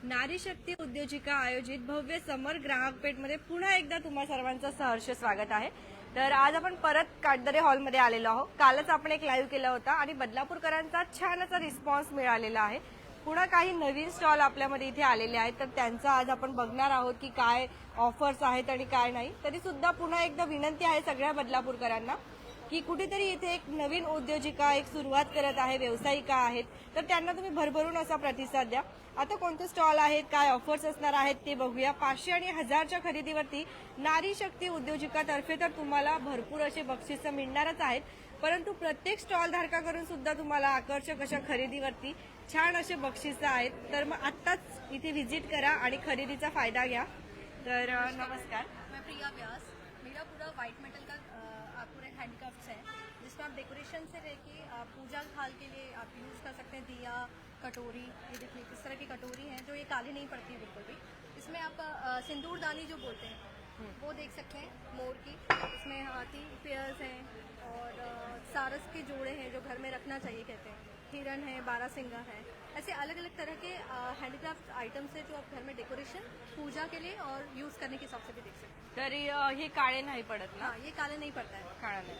नारी शक्ती उद्योजिका आयोजित भव्य समर ग्राहक पेठमध्ये पुन्हा एकदा तुम्हा सर्वांचं सहर्ष स्वागत आहे। तर आज आपण परत काटदरे हॉलमध्ये आलेलो आहोत। कालच आपण एक लाईव्ह केला होता आणि बदलापूरकरांचा छान असा रिस्पॉन्स मिळालेला आहे। पुन्हा काही नवीन स्टॉल आपल्यामध्ये इथे आलेले आहेत, तर त्यांचा आज आपण बघणार आहोत की काय ऑफर्स आहेत आणि काय नाही। तरी सुद्धा पुन्हा एकदा विनंती आहे सगळ्या बदलापूरकरांना की कुठेतरी इथे एक नवीन उद्योजिका एक सुरुवात करत आहे, व्यावसायिका आहेत, तर त्यांना तुम्ही भरभरून असा प्रतिसाद द्या। आता कोणते स्टॉल आहेत, काय ऑफर्स असणार आहेत ते बघूया। 500 आणि 1000च्या खरेदीवरती नारी शक्ती उद्योजिकातर्फे तर तुम्हाला भरपूर असे बक्षिसं मिळणारच आहेत, परंतु प्रत्येक स्टॉल धारकाकडून सुद्धा तुम्हाला आकर्षक अशा खरेदीवरती छान असे बक्षिसं आहेत। तर मग आत्ताच इथे व्हिजिट करा आणि खरेदीचा फायदा घ्या। तर नमस्कार, मैं प्रिया व्यास। मेरा पूरा वाइट मेटल का पूरे हैंडक्राफ्ट्स है, जिसमें आप डेकोरेशन से लेके पूजा थाल के लिए आप यूज़ कर सकते हैं। दिया, कटोरी, ये देखिए किस तरह की कटोरी है जो ये काली नहीं पड़ती है बिल्कुल भी। इसमें आप सिंदूरदानी जो बोलते हैं वो देख सकते हैं, मोर की। इसमें हाथी पेयर्स हैं और सारस के जोड़े हैं जो घर में रखना चाहिए कहते हैं। हिरन है, बारासिंगा है, ऐसे अलग अलग तरह के हैंडीक्राफ्ट आइटम्स है जो आप घर में डेकोरेशन पूजा के लिए और यूज़ करने के हिसाब से भी देख सकते हैं। तरी हे काळे नाही पडत ना? हाँ, ये काले नहीं पड़ता है। काळा नाही,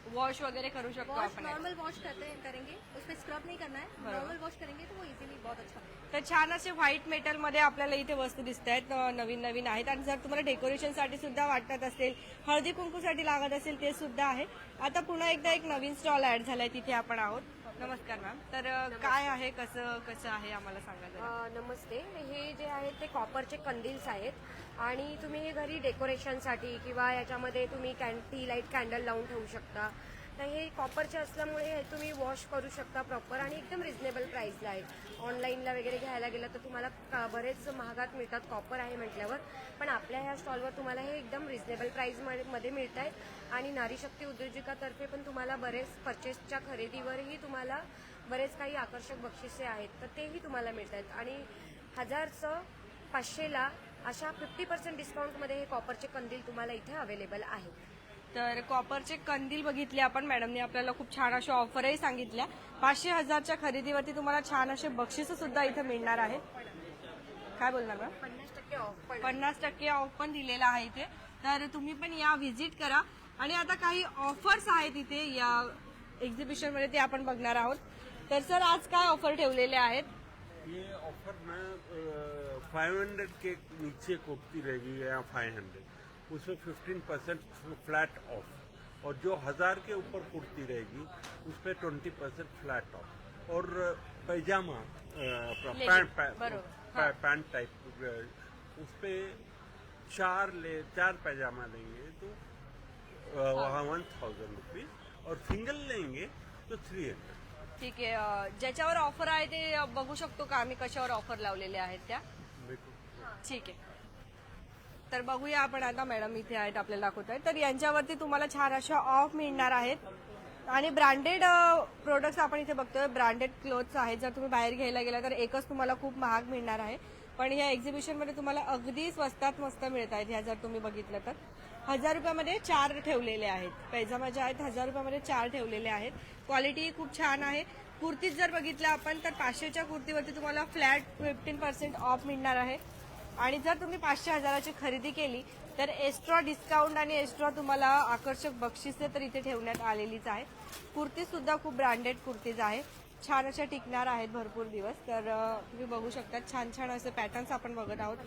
वॉश वगैरे करू शकतो वॉश आपण। नॉर्मल वॉश करेंगे, उसमें स्क्रब नहीं करना है। नॉर्मल वॉश करेंगे तो वो इजीली बहुत अच्छा लगेगा। तर छान असे व्हाईट मेटल मध्ये आपल्याला इथे वस्तू दिसत आहेत, नवीन नवीन आहेत। आणि जर तुम्हाला डेकोरेशनसाठी सुद्धा वाटत असेल, हळदी कुंकूसाठी लागत असेल ते सुद्धा आहे। आता पुन्हा एकदा एक नवीन स्टॉल ऍड झालाय, तिथे आपण आहोत। नमस्कार मॅम, तर काय आहे, कसं कसं आहे आम्हाला सांगा जरा। नमस्ते। हे जे आहेत ते कॉपरचे कंदील्स आहेत आणि तुम्ही हे घरी डेकोरेशनसाठी किंवा याच्यामध्ये तुम्ही टी लाईट कॅन्डल लावून ठेवू शकता। तर हे कॉपरचे असल्यामुळे हे तुम्ही वॉश करू शकता प्रॉपर आणि एकदम रिजनेबल प्राईसला आहे। ऑनलाईनला वगैरे घ्यायला गेलं तर तुम्हाला बरेच महागात मिळतात, कॉपर आहे म्हटल्यावर, पण आपल्या ह्या स्टॉलवर तुम्हाला हे एकदम रिजनेबल प्राईसमध्ये मिळत आहेत। आणि नारी शक्ती उद्योजिकातर्फे पण तुम्हाला बरेच परचेसच्या खरेदीवरही तुम्हाला बरेच काही आकर्षक बक्षिसे आहेत, तर तेही तुम्हाला मिळत आहेत। आणि 1000चं 500ला अशा 50% डिस्काउंटमध्ये हे कॉपरचे कंदील तुम्हाला इथे अवेलेबल आहेत। तर कॉपरचे कंदील बघितले आपण, मॅडमने आपल्याला खूप छान अशा ऑफरही सांगितल्या। 500 1000च्या खरेदीवरती तुम्हाला छान असे बक्षीस सुद्धा इथे मिळणार आहेत। काय बोलणार मॅम? 50% ऑफ 50% ऑफ पण दिलेला आहे इथे, तर तुम्ही पण या व्हिजिट करा। आणि आता काही ऑफर्स आहेत इथे या एक्झिबिशन मध्ये, ते आपण बघणार आहोत। तर सर आज काय ऑफर ठेवलेले आहेत? ये ऑफर में 500 के नीचे कुर्ती रहेगी या 500, उसमें 15% फ्लैट ऑफ, और जो 1000 के ऊपर कुर्ती रहेगी उस पर 20% फ्लैट ऑफ। और पैजामा पैंट टाइप उस पर चार पैजामा लेंगे तो वहाँ 1000 रुपीज, और सिंगल लेंगे तो 300। ठीक आहे, ज्याच्यावर ऑफर आहे ते बघू शकतो का आम्ही, कशावर ऑफर लावलेले आहेत त्या? ठीक आहे, तर बघूया आपण आता। मॅडम इथे आहेत, आपल्याला दाखवत आहेत। तर यांच्यावरती तुम्हाला छान अशा ऑफ मिळणार आहेत। आणि ब्रँडेड प्रोडक्ट्स आपण इथे बघतोय, ब्रँडेड क्लोथ्स आहेत। जर तुम्ही बाहेर घ्यायला गेला तर एकच तुम्हाला खूप महाग मिळणार आहे, पण या एक्झिबिशन मध्ये तुम्हाला अगदी स्वस्तात मस्त मिळत आहेत। ह्या जर तुम्ही बघितलं तर 1000 रुपयामध्ये 4 ठेवलेले आहेत। पैजामा जे आहेत 1000 रुपयामध्ये 4 ठेवलेले आहेत। क्वालिटी खूप छान आहे। कुर्तीज जर बघितलं आपण तर 500च्या कुर्तीवरती तुम्हाला फ्लॅट 15% ऑफ मिळणार आहे। आणि जर तुम्ही 500 1000ची खरेदी केली तर एक्स्ट्रा डिस्काउंट आणि एक्स्ट्रा तुम्हाला आकर्षक बक्षिसे तर इथे ठेवण्यात आलेलीच आहे। कुर्ती सुद्धा खूप ब्रँडेड कुर्तीज आहे, छान अशा टिकणार आहेत भरपूर दिवस। तर तुम्ही बघू शकता, छान छान असे पॅटर्न्स आपण बघत आहोत।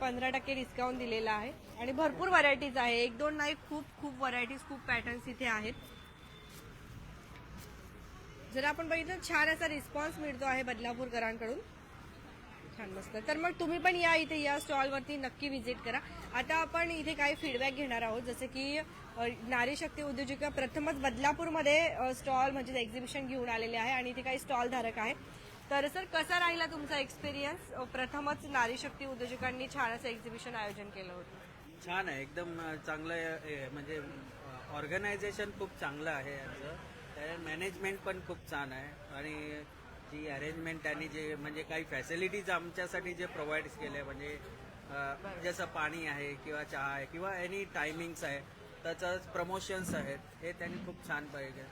15% डिस्काउंट दिलेला आहे आणि भरपूर व्हरायटीज आहे, एक दोन नाही, खूप खूप व्हरायटीज, खूप पॅटर्न्स इथे आहेत। जर आपण बघितलं छान असा रिस्पॉन्स मिळतो आहे बदलापूरकरांकडून, छान मस्त। तर मग तुम्ही पण या इथे, या स्टॉलवरती नक्की व्हिजिट करा। आता आपण इथे काही फीडबॅक घेणार आहोत, जसे की नारी शक्ती उद्योजिका प्रथमच बदलापूरमध्ये स्टॉल म्हणजे एक्झिबिशन घेऊन आलेले आहे आणि इथे काही स्टॉल धारक आहेत। तर सर कसा राहिला तुमचा एक्सपिरियन्स? प्रथमच नारी शक्ती उद्योजकांनी छान असं एक्झिबिशन आयोजन केलं होतं। छान आहे, एकदम चांगलं आहे, म्हणजे ऑर्गनायझेशन खूप चांगलं आहे यांचं, मॅनेजमेंट पण खूप छान आहे। आणि जी अरेंजमेंट आणि जे म्हणजे काही फॅसिलिटीज आमच्यासाठी जे प्रोव्हाइड केले, म्हणजे जसं पाणी आहे किंवा चहा आहे किंवा एनी टायमिंग्स आहे, त्याचं प्रमोशन्स आहेत, हे त्यांनी खूप छान पाहिजे।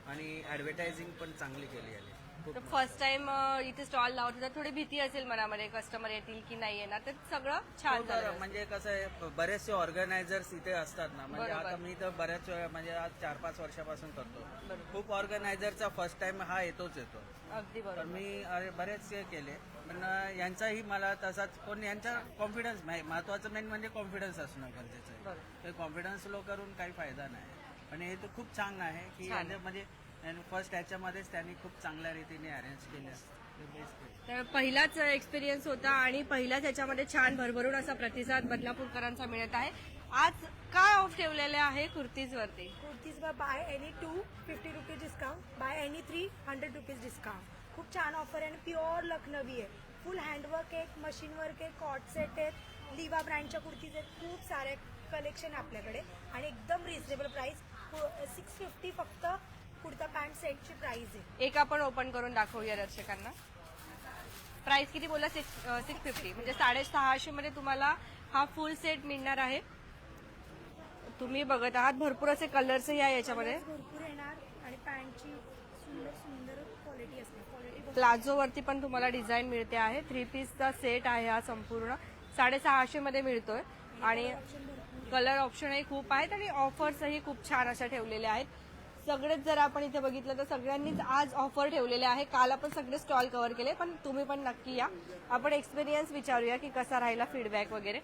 आणि ॲडव्हर्टायझिंग पण चांगली केली आहे। खूप तर फर्स्ट टाइम इथे स्टॉल लावत होता, थोडी भीती असेल मनामध्ये कस्टमर येतील की नाही येणार, तर सगळं छान खूप झालं. म्हणजे कसं आहे, बरेचसे ऑर्गनायझर्स इथे असतात ना, म्हणजे बरोबर. आता मी तर बऱ्याच वेळा म्हणजे आज 4-5 वर्षापासून करतो. बरोबर. खूप ऑर्गनायझरचा फर्स्ट टाइम हा येतो अगदी तर बरोबर. मी बरेचसे केले, पण यांचाही मला तसाच, पण यांचा कॉन्फिडन्स महत्वाचं मेन म्हणजे कॉन्फिडन्स असणं गरजेचं आहे. बरोबर. ते कॉन्फिडन्स लो करून काही फायदा नाही. आणि हे तर खूप छान आहे की छान. यांच्या म्हणजे फर्स्ट ह्याच्यामध्येच त्यांनी खूप चांगल्या रीतीने अरेंज केलं. ते बेस्ट आहे. तर पहिलाच एक्सपिरियन्स होता आणि पहिल्याच ह्याच्यामध्ये छान भरभरून असा प्रतिसाद बदलापूरकरांचा मिळत आहे. आज काय ऑफ ठेवलेले आहे कुर्तीजवरती? कुर्तीज वर by any 2 50 rupees discount, by any 3 100 rupees discount. खूप छान ऑफर आहे आणि प्युअर लखनवी आहे. फुल हँडवर्क आहे, मशीन वर्क आहे, कॉट सेट आहेत, लिवा ब्रँडच्या कुर्तीज आहेत. खूप सारे कलेक्शन आपल्याकडे आणि एकदम रिझनेबल प्राइस. 650 फक्त कुर्ता पॅन्ट सेटची प्राइस आहे. एक आपण ओपन करून दाखवूया दर्शकांना. प्राइस किती बोला? 650, म्हणजे 650 मध्ये तुम्हाला हा फुल सेट मिळणार आहे. तुम्ही बघत आहात भरपूर असे कलर्स आहे याच्यामध्ये. भरपूर येणार आणि पॅन्टची सुंदर सुंदर क्वालिटी असणार. क्वालिटी प्लाझो वरती पण तुम्हाला डिझाईन मिळते आहे. 3 पीसचा सेट आहे हा संपूर्ण. 650 मध्ये मिळतोय आणि कलर ऑप्शनही खूप आहेत आणि ऑफर्सही खूप छान अशा ठेवलेल्या आहेत. सगळेच जर आपण इथे बघितलं तर सगळ्यांनीच आज ऑफर ठेवलेले आहे. काल आपण सगळे स्टॉल कव्हर केले, पण तुम्ही पण नक्की या. आपण एक्सपिरियन्स विचारूया की कसा राहिला, फीडबॅक वगैरे.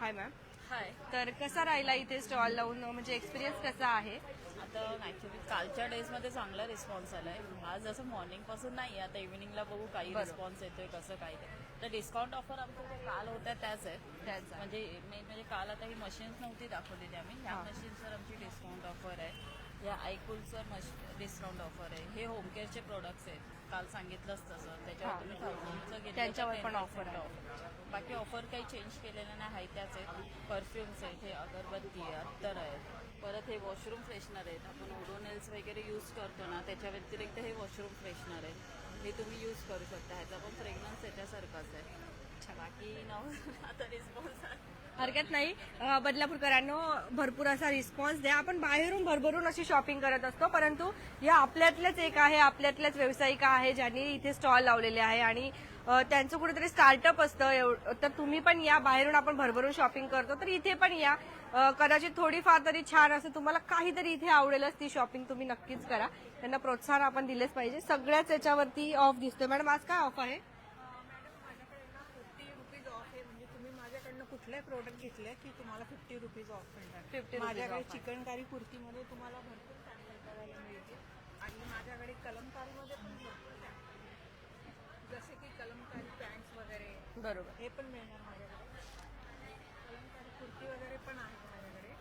हाय मॅम. हाय. तर कसा राहिला इथे स्टॉल लावून, म्हणजे एक्सपिरियन्स कसा आहे? आता ऍक्च्युली कालच्या डेजमध्ये चांगला रिस्पॉन्स आलाय. आज जसं मॉर्निंग पासून नाही, आता इव्हिनिंगला बघू काही बरं. रिस्पॉन्स येतोय कसं काय ते. तर डिस्काउंट ऑफर आमच्या ज्या काल होत्या त्याच आहेत. त्याच आहे. म्हणजे काल आता ही मशीन्स नव्हती दाखवलेली आम्ही. ह्या हा. मशीन्सवर आमची डिस्काउंट ऑफर आहे. या आयकूलचं डिस्काउंट ऑफर आहे. हे होम केअरचे प्रोडक्ट्स आहेत. काल सांगितलंच तसं. हा. त्याच्यावर तुम्ही 1000चं घेतलं त्यांच्यावर तर पण 10% offer आहे. off. बाकी ऑफर काही चेंज केलेल्या नाही आहे, त्याच आहेत. परफ्युम्स आहेत, हे अगरबत्ती आहे, अत्तर आहेत. परत हे वॉशरूम फ्रेशनर आहेत. आपण ओडोनेल्स वगैरे यूज करतो ना, त्याच्या व्यतिरिक्त हे वॉशरूम फ्रेशनर आहेत. हे तुम्ही यूज करू शकता. ह्याचा पण फ्रेग्रन्स त्याच्यासारखाच आहे. बाकी आता रिस्पॉन्स हरकत नाही. बदलापूरकरांनो, भरपूर असा रिस्पॉन्स द्या. आपण बाहेरून भरभरून अशी शॉपिंग करत असतो, परंतु या आपल्यातल्याच एक आहे, आपल्यातल्याच व्यावसायिका आहे ज्यांनी इथे स्टॉल लावलेले आहे आणि त्यांचं कुठेतरी स्टार्टअप असतं. तर तुम्ही पण या. बाहेरून आपण भरभरून शॉपिंग करतो, तर इथे पण या. कदाचित थोडीफार तरी छान असं तुम्हाला काहीतरी इथे आवडेलच, ती शॉपिंग तुम्ही नक्कीच करा. त्यांना प्रोत्साहन आपण दिलेच पाहिजे. सगळ्याच याच्यावरती ऑफ दिसतोय. मॅडम आज काय ऑफ आहे? माझ्याकडनं कुठलंही प्रोडक्ट घेतलं की तुम्हाला 50 रुपीज ऑफ 50 मिळणार. रुपीज माझ्याकडे off आहे. चिकनकारी कुर्तीमध्ये तुम्हाला भरपूर सॅम्पल करायला मिळते आणि माझ्याकडे कलमकारीमध्ये पण भरपूर sample आहेत. जसे की कलमकारी पॅन्ट्स वगैरे बरोबर. हे पण मिळणार माझ्याकडे. कलमकारी कुर्ती वगैरे पण आहे माझ्याकडे.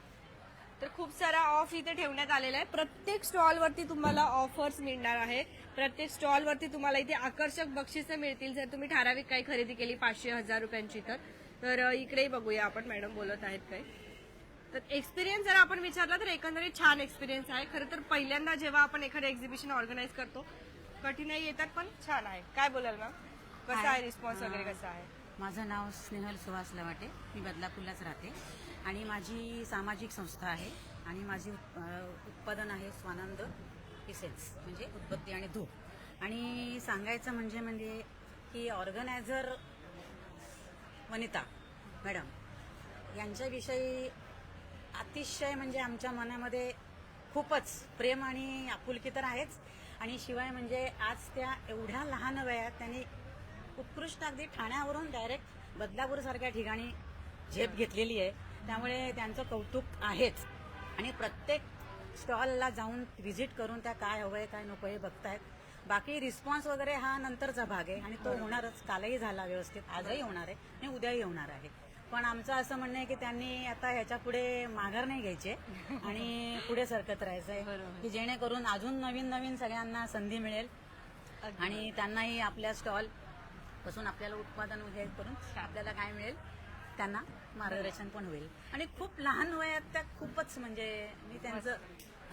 तर खूप सारा ऑफ इथे ठेवण्यात आलेला आहे. प्रत्येक स्टॉलवरती तुम्हाला ऑफर्स मिळणार आहे. प्रत्येक स्टॉलवरती तुम्हाला इथे आकर्षक बक्षिसं मिळतील जर तुम्ही ठराविक काही खरेदी केली 500-1000 रुपयांची. तर इकडेही बघूया आपण, मॅडम बोलत आहेत काय. तर एक्सपिरियन्स जर आपण विचारला तर एकंदरीत छान एक्सपिरियन्स आहे. खरं तर पहिल्यांदा जेव्हा आपण एखादं एक्झिबिशन ऑर्गनाईज करतो कठीणाई येतात, पण छान आहे. काय बोलाल मॅम, कसा आहे रिस्पॉन्स वगैरे कसा आहे? माझं नाव स्नेहल सुहास लवाटे. मी बदलापूरलाच राहते आणि माझी सामाजिक संस्था आहे आणि माझी उत्पादन आहे स्वानंद इसेन्स, म्हणजे उदबत्ती आणि धूप. आणि सांगायचं म्हणजे की ऑर्गनायझर वनिता मॅडम यांच्याविषयी अतिशय म्हणजे आमच्या मनामध्ये खूपच प्रेम आणि आपुलकी तर आहेच. आणि शिवाय म्हणजे आज त्या एवढ्या लहान वयात त्यांनी उत्कृष्ट अगदी ठाण्यावरून डायरेक्ट बदलापूरसारख्या ठिकाणी झेप घेतलेली आहे. त्यामुळे त्यांचं कौतुक आहेच. आणि प्रत्येक स्टॉलला जाऊन व्हिजिट करून त्या काय हवंय काय नको हे बघतायत. बाकी रिस्पॉन्स वगैरे हा नंतरचा भाग आहे आणि तो होणारच. कालही झाला व्यवस्थित, आजही होणार आहे आणि उद्याही होणार आहे. पण आमचं असं म्हणणं आहे की त्यांनी आता ह्याच्या पुढे माघार नाही घ्यायची आणि पुढे सरकत राहायचंय, की जेणेकरून अजून नवीन नवीन सगळ्यांना संधी मिळेल आणि त्यांनाही आपल्या स्टॉल पासून आपल्याला उत्पादन हे करून आपल्याला काय मिळेल त्यांना मार्गदर्शन पण होईल. आणि खूप लहान वयात त्या खूपच म्हणजे मी त्यांचं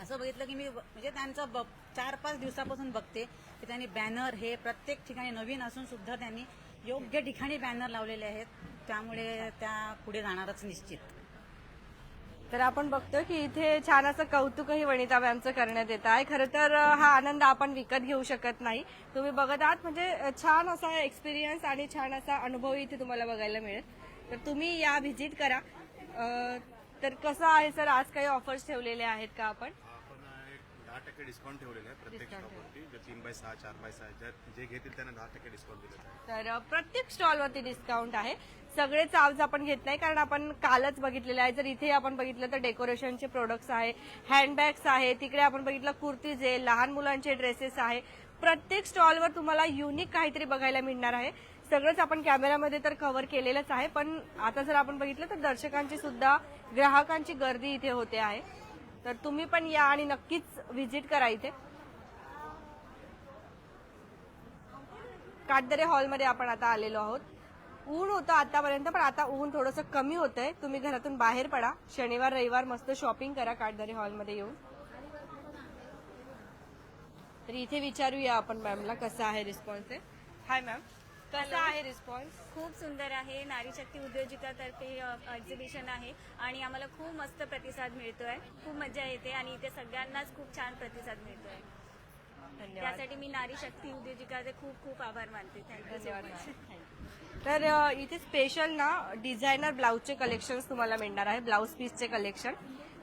असं बघितलं की मी म्हणजे त्यांचं 4-5 दिवसापासून बघते की त्यांनी बॅनर हे प्रत्येक ठिकाणी नवीन असून सुद्धा त्यांनी योग्य ठिकाणी बॅनर लावलेले आहेत. त्यामुळे त्या पुढे जाणारच निश्चित. तर आपण बघतोय की इथे छान असं कौतुकही वनिता मॅमचं करण्यात येत आहे. खरं तर हा आनंद आपण विकत घेऊ शकत नाही. तुम्ही बघत आहात म्हणजे छान असा एक्सपिरियन्स आणि छान असा अनुभव इथे तुम्हाला बघायला मिळेल. तर तुम्ही या व्हिजिट करा. तर कसं आहे सर, आज काही ऑफर्स ठेवलेले आहेत का आपण? आपण एक 10% डिस्काउंट ठेवलेलं आहे प्रत्येक शॉपवरती. जे 3x6, 4x6 जे घेतील त्यांना 10% डिस्काउंट दिलेलं आहे. तर प्रत्येक स्टॉलवरती डिस्काउंट आहे. सगळेच आज आपण घेत नाही कारण आपण कालच बघितलेलं आहे. जर इथे आपण बघितलं तर डेकोरेशनचे प्रोडक्ट्स आहे, हँडबॅग्स आहे, तिकडे आपण बघितलं कुर्तीज आहे, लहान मुलांचे ड्रेसेस आहे. प्रत्येक स्टॉलवर तुम्हाला युनिक काहीतरी बघायला मिळणार आहे. सगळंच आपण कॅमेरामध्ये तर कव्हर केलेलंच आहे, पण आता जर आपण बघितलं तर दर्शकांची सुद्धा, ग्राहकांची गर्दी इथे होते आहे. तर तुम्ही पण या आणि नक्कीच व्हिजिट करा इथे. काटदरे हॉलमध्ये आपण आता आलेलो आहोत. ऊन होतं आतापर्यंत, पण आता ऊन थोडंसं कमी होतंय. तुम्ही घरातून बाहेर पडा, शनिवार रविवार मस्त शॉपिंग करा काटदरे हॉलमध्ये येऊन. तर इथे विचारूया आपण मॅमला कसा आहे रिस्पॉन्स आहे. हाय मॅम, कसा आहे रिस्पॉन्स? खूप सुंदर आहे. नारी शक्ती उद्योजिकातर्फे एक्झिबिशन आहे आणि आम्हाला खूप मस्त प्रतिसाद मिळतोय. खूप मजा येते आणि इथे सगळ्यांनाच खूप छान प्रतिसाद मिळतोय. धन्यवाद. त्यासाठी मी नारी शक्ती उद्योजिकाचे खूप खूप आभार मानते. Thank you so much. तर इथे स्पेशल ना डिझायनर ब्लाऊजचे कलेक्शन्स तुम्हाला मिळणार आहे, ब्लाऊज पीसचे कलेक्शन.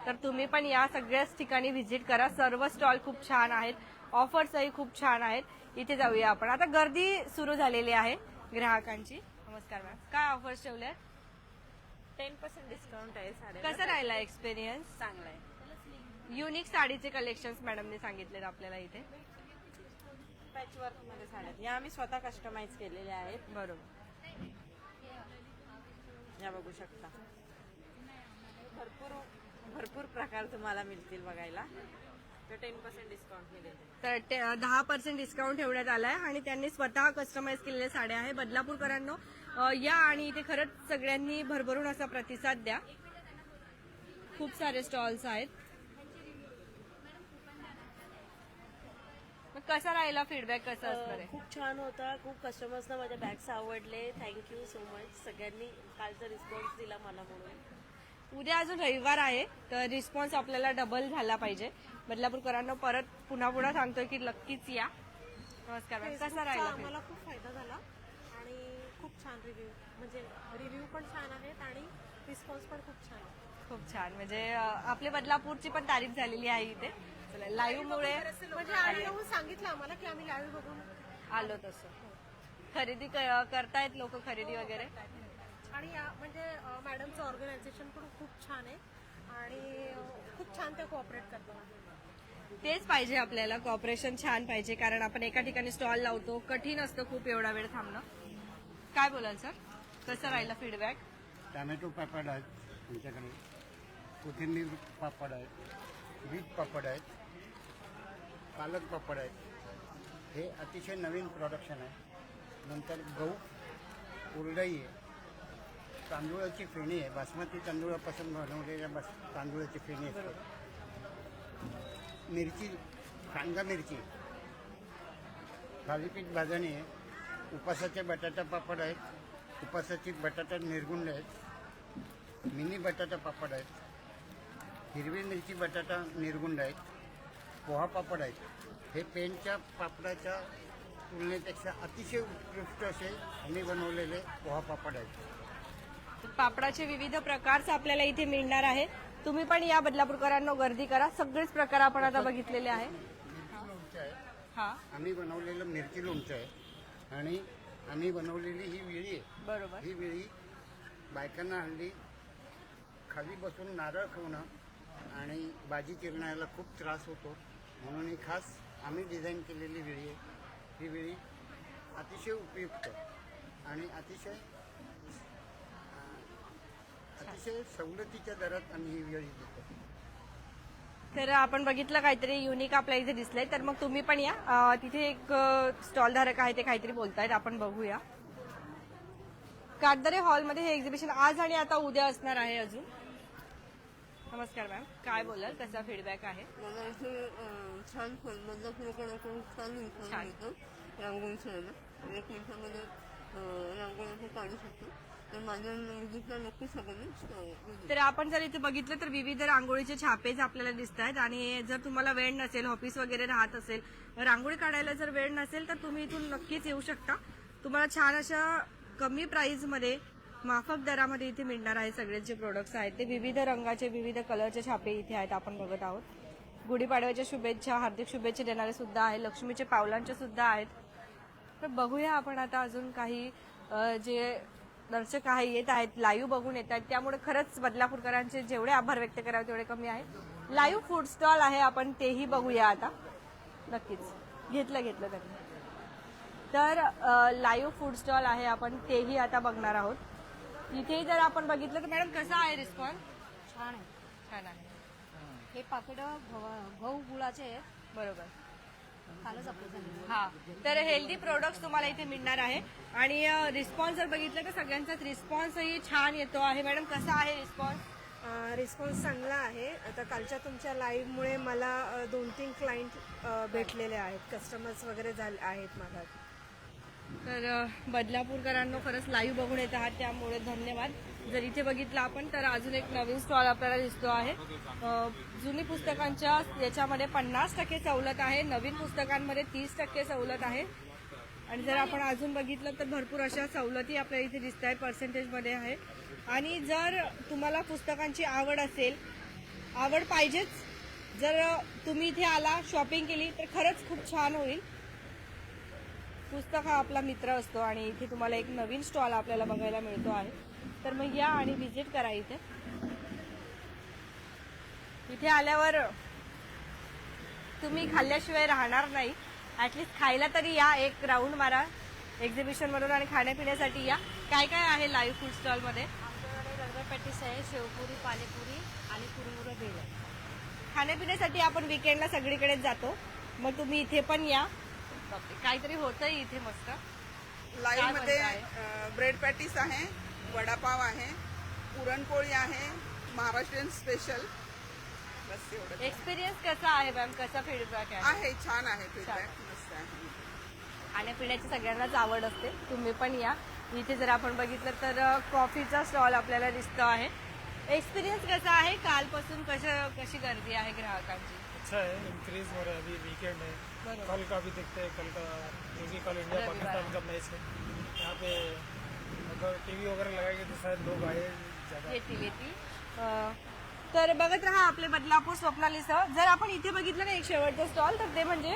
तर तुम्ही पण या सगळ्याच ठिकाणी व्हिजिट करा. सर्व स्टॉल खूप छान आहेत, ऑफर्सही खूप छान आहेत. इथे जाऊया आपण. आता गर्दी सुरू झालेली आहे ग्राहकांची. नमस्कार मॅम, काय ऑफर्स ठेवले आहेत? 10% डिस्काउंट आहे साड्या. कसा राहिला एक्सपिरियन्स? चांगला आहे. युनिक साडीचे कलेक्शन्स मॅडमने सांगितलेत आपल्याला इथे. पॅचवर्क मध्ये साड्या या आम्ही स्वतः कस्टमाइज केलेल्या आहेत. बरोबर. या बघू शकता. भरपूर प्रकार तुम्हाला मिळतील बघायला. तर 10% डिस्काउंट मिळेल. तर 10% डिस्काउंट ठेवण्यात आलाय आणि त्यांनी स्वतः कस्टमाइज केलेल्या साड्या आहे. बदलापूरकरांनो या आणि इथे खरंच सगळ्यांनी भरभरून असा प्रतिसाद द्या. खूप सारे स्टॉल्स आहेत. मग कसा राहिला फीडबॅक, कसा असणार आहे? खूप छान होता. खूप कस्टमर्सना माझ्या बॅग्स आवडले. Thank you so much. सगळ्यांनी कालचा रिस्पॉन्स दिला मला म्हणून. उद्या अजून रविवार आहे, तर रिस्पॉन्स आपल्याला डबल झाला पाहिजे. बदलापूरकरांना परत पुन्हा सांगतोय की नक्कीच या. नमस्कार मॅम, कसा राहिला? आम्हाला खूप फायदा झाला आणि खूप छान म्हणजे रिव्ह्यू पण छान आहेत आणि रिस्पॉन्स पण खूप छान आहे. खूप छान. म्हणजे आपली बदलापूरची पण तारीफ झालेली आहे इथे. लाईव्ह मुळे म्हणजे आम्ही येऊन सांगितलं आम्हाला की आम्ही लाईव्ह बघून आलो. तसं खरेदी करतायत लोक, खरेदी वगैरे. आणि म्हणजे मॅडमचं ऑर्गनायझेशन पण खूप छान आहे आणि खूप छान ते कोऑपरेट करतात. तेच पाहिजे आपल्याला, कॉपरेशन छान पाहिजे. कारण आपण एका ठिकाणी स्टॉल लावतो, कठीण असतं खूप एवढा वेळ थांबणं. काय बोलाल सर, कसं राहिलं फीडबॅक? टॅमॅटो पापड आहेत आमच्याकडे, कोथिंबीर पापड आहेत, बीट पापड आहेत, पालक पापड आहेत. हे अतिशय नवीन प्रोडक्शन आहे. नंतर गहू उरडई आहे, तांदूळाची फेणी आहे, बासमती तांदूळापासून बनवलेल्या तांदूळाची फेणी असते. मिरची, कांदा मिरची, थालीपीठ भाजणी आहे, उपासाचे बटाटा पापड आहेत, उपासाची बटाटा निरगुंड आहेत, मिनी बटाटा पापड आहेत, हिरवी मिरची बटाटा निरगुंड आहेत, पोहा पापड आहेत. हे पेनच्या पापडाच्या तुलनेपेक्षा अतिशय उत्कृष्ट असे आम्ही बनवलेले पोहा पापड आहेत. पापडाचे विविध प्रकारचे आपल्याला इथे मिळणार आहे. तुम्ही पण या बदलापूरकरांना गर्दी करा. सगळेच प्रकार आपण आता बघितलेले आहे. लोणचं आहे, हा आम्ही बनवलेलं मिरची लोणचं आहे आणि आम्ही बनवलेली ही विळी आहे. बरोबर. ही विळी बायकांना हल्ली खाली बसून नारळ खाणं आणि भाजी चिरण्याला खूप त्रास होतो, म्हणून ही खास आम्ही डिझाईन केलेली विळी आहे. ही विळी अतिशय उपयुक्त आणि अतिशय सवलतीच्या दरात आम्ही ही विळी देतो. तर आपण बघितलं काहीतरी युनिक आपल्या इथे दिसलंय. तर मग तुम्ही पण या. तिथे एक स्टॉल धारक आहे, ते काहीतरी बोलतायत, आपण बघूया. काटदरे हॉलमध्ये हे एक्झिबिशन आज आणि आता उद्या असणार आहे अजून. नमस्कार मॅम, काय बोलाल, कसा फीडबॅक आहे? मला इथे छान छान रांगोळी एक मिनिटामध्ये रांगोळी आपण काढू शकतो. तर माझ्या मेहंदीतला नक्की सगळ्यांनी. तर आपण जर इथे बघितलं तर विविध रांगोळीचे छापेच आपल्याला दिसत आहेत. आणि जर तुम्हाला वेळ नसेल, ऑफिस वगैरे राहत असेल, रांगोळी काढायला जर वेळ नसेल तर तुम्ही इथून नक्कीच येऊ शकता. तुम्हाला छान अशा कमी प्राइसमध्ये माफक दरामध्ये इथे मिळणार आहे. सगळे जे प्रोडक्ट्स आहेत ते विविध रंगाचे, विविध कलरचे छापे इथे आहेत, आपण बघत आहोत. गुढीपाडव्याच्या शुभेच्छा, हार्दिक शुभेच्छा देणारे सुद्धा आहेत, लक्ष्मीचे पावलांचे सुद्धा आहेत. तर बघूया आपण आता अजून काही जे दर्शक आहे येत आहेत, लाईव्ह बघून येत आहेत, त्यामुळे खरंच बदलापूरकरांचे जेवढे आभार व्यक्त करावे तेवढे कमी आहे. लाईव्ह फूड स्टॉल आहे, आपण तेही बघूया आता. नक्कीच घेतलं त्यांनी. तर लाईव्ह फूड स्टॉल आहे, आपण तेही आता बघणार आहोत. इथे जर आपण बघितलं तर मॅडम कसा आहे रिस्पॉन्स? छान आहे. छान आहे. हे पाकिट गहू गुळाचे आहेत. बरोबर. कालच आपलं झालं. हा, तर हेल्दी प्रोडक्ट्स तुम्हाला इथे मिळणार आहे. आणि रिस्पॉन्स जर बघितलं तर सगळ्यांचाच रिस्पॉन्सही छान येतो आहे. मॅडम कसा आहे रिस्पॉन्स? रिस्पॉन्स चांगला आहे. आता कालच्या तुमच्या लाईव्हमुळे मला 2-3 क्लायंट भेटलेले आहेत, कस्टमर्स वगैरे झाले आहेत माझ्या. तर बदलापूरकरांनो खरंच लाईव्ह बघून येत आहात त्यामुळे धन्यवाद. जर इथे बघितलं आपण तर अजून एक नवीन स्टॉल आपल्याला दिसतो आहे. जुनी पुस्तकांच्या याच्यामध्ये 50% सवलत आहे, नवीन पुस्तकांमध्ये 30% सवलत आहे. आणि जर आपण अजून बघितलं तर भरपूर अशा सवलती आपल्याला इथे दिसत आहे, पर्सेंटेजमध्ये आहे. आणि जर तुम्हाला पुस्तकांची आवड असेल, आवड पाहिजेच, जर तुम्ही इथे आला, शॉपिंग केली तर खरंच खूप छान होईल. पुस्तक हा आपला मित्र असतो आणि इथे तुम्हाला एक नवीन स्टॉल आपल्याला बघायला मिळतो आहे. तर मग या आणि व्हिजिट करा इथे. इथे आल्यावर तुम्ही खाल्ल्याशिवाय राहणार नाही. ॲटलिस्ट खायला तरी या, एक राऊंड मारा एक्झिबिशन मधून. आणि खाण्यापिण्यासाठी या. काय काय आहे लाईव्ह फूड स्टॉल मध्ये? आमच्याकडे रगडा पॅटीस आहे, शेवपुरी, पाणीपुरी आणि कुरमुरा भेळ आहे. खाण्यापिण्यासाठी आपण विकेंडला सगळीकडेच जातो, मग तुम्ही इथे पण या. काहीतरी होतंय इथे मस्त. लाईव्ह मध्ये ब्रेड पॅटीस आहे, वडापाव आहे, पुरणपोळी आहे, महाराष्ट्रीयन स्पेशल. बस एवढं. एक्सपिरियन्स कसा आहे मॅम? कसा फीडबॅक आहे? छान आहे फीडबॅक, मस्त आहे. खाण्यापिण्याची सगळ्यांनाच आवड असते, तुम्ही पण या. इथे जर आपण बघितलं तर कॉफीचा स्टॉल आपल्याला दिसतो आहे. एक्सपिरियन्स कसा आहे? कालपासून कशी गर्दी आहे ग्राहकांची? अच्छा है, इंक्रीज हो रहा है. अभी वीकेंड है, कल का भी देखते हैं. कल का क्योंकि कल इंडिया पाकिस्तान का मैच है. यहाँ पे अगर टीवी वगैरह लगाएंगे तो शायद लोग आए ज़्यादा. येतील. तर बघत राहा आपले बदलापूर स्वप्नालीसह. जर आपण इथे बघितलं ना एक शेवटचं स्टॉल, तर ते म्हणजे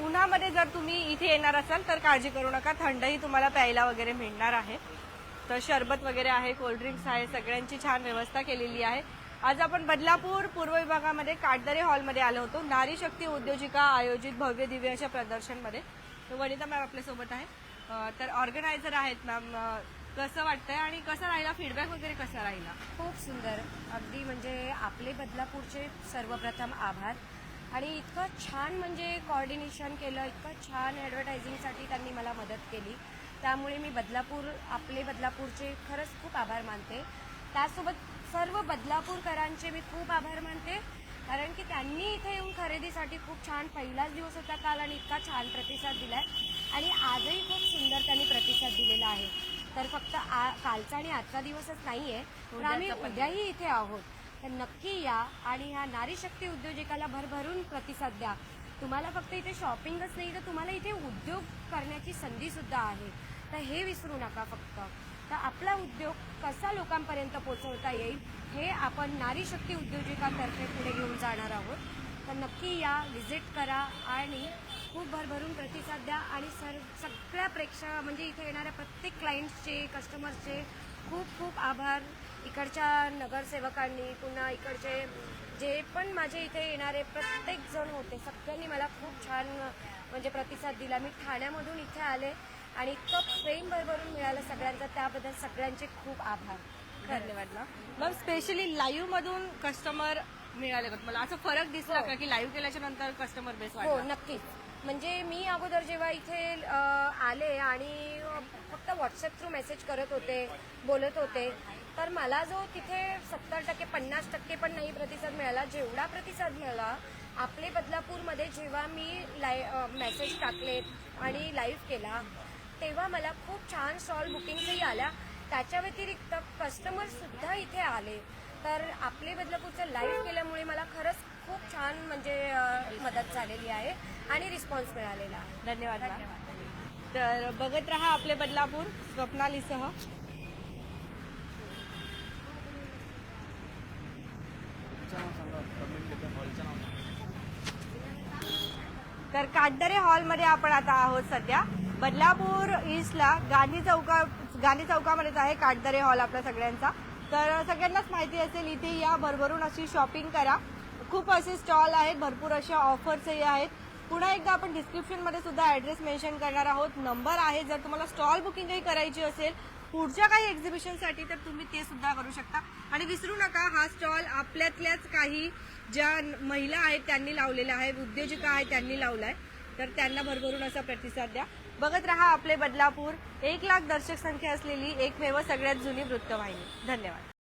उन्हामध्ये जर तुम्ही इथे येणार असाल तर काळजी करू नका, थंडही तुम्हाला प्यायला वगैरे मिळणार आहे. तर शरबत वगैरे आहे, कोल्ड्रिंक्स आहे, सगळ्यांची छान व्यवस्था केलेली आहे. आज आपण बदलापूर पूर्व विभागामध्ये काटदरे हॉलमध्ये आलो होतो, नारी शक्ती उद्योजिका आयोजित भव्य दिव्य अशा प्रदर्शनमध्ये. तर वनिता मॅम आपल्यासोबत आहे. तर ऑर्गनायझर आहेत मॅम, कसं वाटतंय आणि कसा राहिला फीडबॅक वगैरे कसा राहिला? खूप सुंदर. अगदी म्हणजे आपले बदलापूरचे सर्वप्रथम आभार. आणि इतकं छान म्हणजे कॉर्डिनेशन केलं, इतकं छान ॲडव्हर्टायझिंगसाठी त्यांनी मला मदत केली. त्यामुळे मी आपले बदलापूरचे खरंच खूप आभार मानते. त्यासोबत सर्व बदलापूरकरांचे मी खूप आभार मानते, कारण की त्यांनी इथे येऊन खरेदीसाठी खूप छान, पहिलाच दिवस होता काल आणि इतका छान प्रतिसाद दिलाय. आणि आजही खूप सुंदर त्यांनी प्रतिसाद दिलेला आहे. तर फक्त कालचा आणि आजचा दिवसच नाहीये, तर आम्ही उद्याही इथे आहोत. तर नक्की या आणि ह्या नारी शक्ती उद्योजिकाला भरभरून प्रतिसाद द्या. तुम्हाला फक्त इथे शॉपिंगच नाही, तर तुम्हाला इथे उद्योग करण्याची संधी सुद्धा आहे. तर हे विसरू नका फक्त. तर आपला उद्योग कसा लोकांपर्यंत पोहोचवता येईल हे आपण नारी शक्ती उद्योजिकातर्फे पुढे घेऊन जाणार आहोत. तर नक्की या, व्हिजिट करा आणि खूप भरभरून प्रतिसाद द्या. आणि सगळ्या प्रेक्षक म्हणजे इथे येणाऱ्या प्रत्येक क्लायंट्सचे, कस्टमर्सचे खूप खूप आभार. इकडच्या नगरसेवकांनी, पुन्हा इकडचे जे पण माझे इथे येणारे प्रत्येक जण होते, सगळ्यांनी मला खूप छान म्हणजे प्रतिसाद दिला. मी ठाण्यामधून इथे आले आणि इतकं प्रेम भरभरून मिळालं सगळ्यांचं, त्याबद्दल सगळ्यांचे खूप आभार. धन्यवाद ना मॅम. स्पेशली लाईव्ह मधून कस्टमर मिळाले का तुम्हाला? असं फरक दिसला का की लाईव्ह केल्याच्या नंतर कस्टमर बेस वाढला? हो, नक्कीच. म्हणजे मी अगोदर जेव्हा इथे आले आणि फक्त व्हॉट्सअप थ्रू मेसेज करत होते, बोलत होते, तर मला जो तिथे 70% 50% पण नाही प्रतिसाद मिळाला, जेवढा प्रतिसाद मिळाला आपले बदलापूरमध्ये जेव्हा मी मेसेज टाकलेत आणि लाईव्ह केला, तेव्हा मला खूप छान स्टॉल बुकिंग्सही आल्या. त्याच्या व्यतिरिक्त कस्टमरसुद्धा इथे आले. तर आपले बदलापूरचं लाईव्ह केल्यामुळे मला खरंच खूप छान म्हणजे मदत झालेली आहे आणि रिस्पॉन्स मिळालेला आहे. धन्यवाद मॅम. तर बघत राहा आपले बदलापूर स्वप्नालीसह. तर काटदरे हॉलमध्ये आपण आता आहोत सध्या. बदलापूर ईस्टला गांधी चौकामध्येच आहे काटदरे हॉल आपल्या सगळ्यांचा. तर सगळ्यांनाच माहिती असेल, इथे या भरभरून अशी शॉपिंग करा. खूप असे स्टॉल आहेत, भरपूर अशा ऑफर्सही आहेत. पुन्हा एकदा आपण डिस्क्रिप्शनमध्ये सुद्धा ॲड्रेस मेन्शन करणार आहोत, नंबर आहे. जर तुम्हाला स्टॉल बुकिंगही करायची असेल पुढच्या काही एक्झिबिशनसाठी तर तुम्ही ते सुद्धा करू शकता. आणि विसरू नका, हा स्टॉल आपल्यातल्याच काही ज्या महिला आहेत त्यांनी लावलेला आहे, उद्योजिका आहेत त्यांनी लावला आहे. तर त्यांना भरभरून असा प्रतिसाद द्या. बघत रहा आपले बदलापूर. 1 लाख दर्शक संख्या असलेली एकमेव सगळ्यात जुनी वृत्तवाहिनी. धन्यवाद.